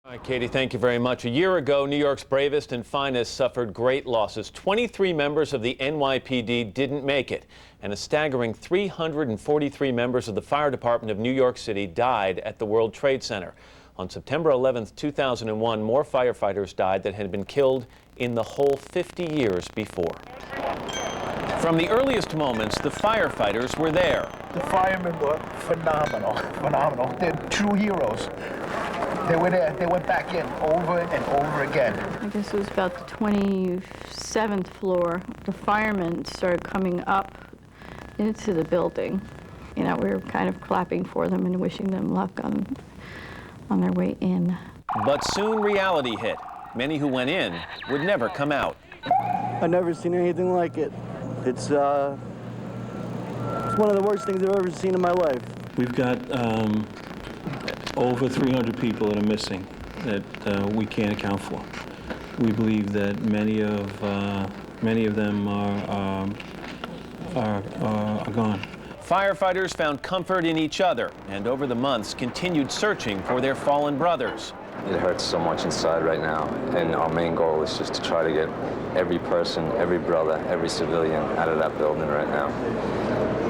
All right, Katie, thank you very much. A year ago, New York's bravest and finest suffered great losses. 23 members of the NYPD didn't make it, and a staggering 343 members of the fire department of New York City died at the World Trade Center. On September 11, 2001, more firefighters died than had been killed in the whole 50 years before. From the earliest moments, the firefighters were there. The firemen were phenomenal. They're true heroes. They were there. They went back in over and over again. I guess it was about the 27th floor. The firemen started coming up into the building. You know, we were kind of clapping for them and wishing them luck on their way in. But soon reality hit. Many who went in would never come out. I've never seen anything like it. It's one of the worst things I've ever seen in my life. We've got over 300 people that are missing that we can't account for. We believe that many of them are gone. Firefighters found comfort in each other and over the months continued searching for their fallen brothers. It hurts so much inside right now, and our main goal is just to try to get every person, every brother, every civilian out of that building right now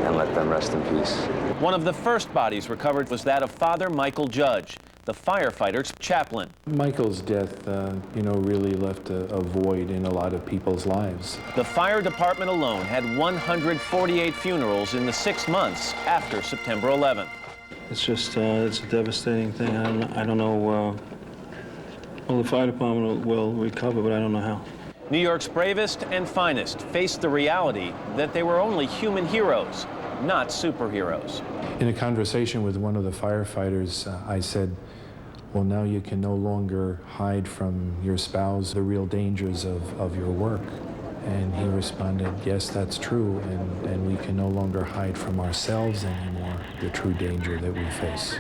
and let them rest in peace. One of the first bodies recovered was that of Father Michael Judge, the firefighters' chaplain. Michael's death, really left a void in a lot of people's lives. The fire department alone had 148 funerals in the 6 months after September 11th. It's just, it's a devastating thing. I don't know, well, the fire department will recover, but I don't know how. New York's bravest and finest faced the reality that they were only human heroes, not superheroes. In a conversation with one of the firefighters, I said, well, now you can no longer hide from your spouse the real dangers of your work. And he responded, yes, that's true, and we can no longer hide from ourselves anymore the true danger that we face.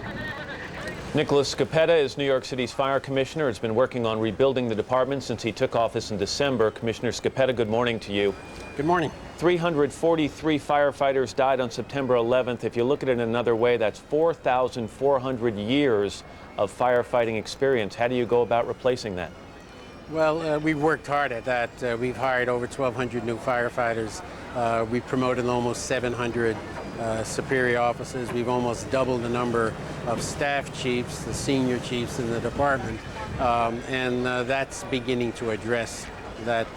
Nicholas Scoppetta is New York City's fire commissioner. Has been working on rebuilding the department since he took office in December. Commissioner Scoppetta, good morning to you. Good morning. 343 firefighters died on September 11th. If you look at it another way, that's 4,400 years of firefighting experience. How do you go about replacing that? Well, we've worked hard at that. We've hired over 1,200 new firefighters. We've promoted almost 700 superior officers. We've almost doubled the number of staff chiefs, the senior chiefs in the department, and that's beginning to address that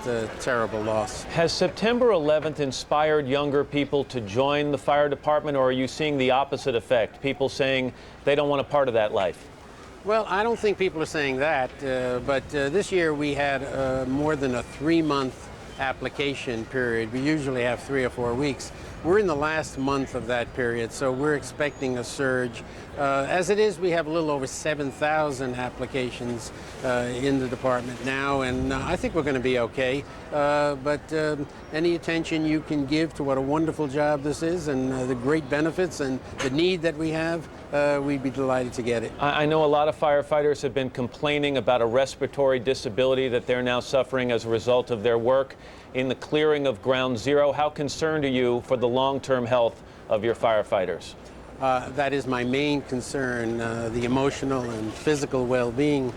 terrible loss. Has September 11th inspired younger people to join the fire department, or are you seeing the opposite effect? People saying they don't want a part of that life? Well, I don't think people are saying that, but this year we had more than a 3-month application period. We usually have 3 or 4 weeks. We're in the last month of that period, so we're expecting a surge. As it is, we have a little over 7,000 applications in the department now, and I think we're going to be okay. But any attention you can give to what a wonderful job this is and the great benefits and the need that we have, we'd be delighted to get it. I know a lot of firefighters have been complaining about a respiratory disability that they're now suffering as a result of their work in the clearing of Ground Zero. How concerned are you for the long-term health of your firefighters? That is my main concern, the emotional and physical well-being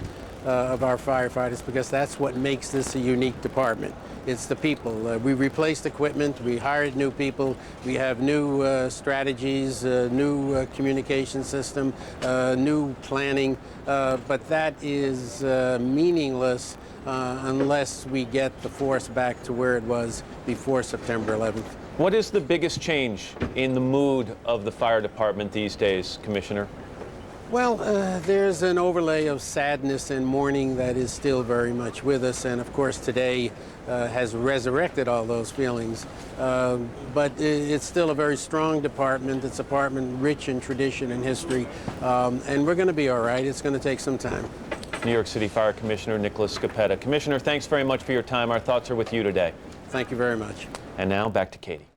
of our firefighters, because that's what makes this a unique department. It's the people. We replaced equipment, we hired new people, we have new strategies, new communication system, new planning, but that is meaningless unless we get the force back to where it was before September 11th. What is the biggest change in the mood of the fire department these days, Commissioner? Well, there's an overlay of sadness and mourning that is still very much with us, and of course today has resurrected all those feelings. But it's still a very strong department. It's a department rich in tradition and history, and we're going to be all right. It's going to take some time. New York City Fire Commissioner Nicholas Scoppetta. Commissioner, thanks very much for your time. Our thoughts are with you today. Thank you very much. And now back to Katie.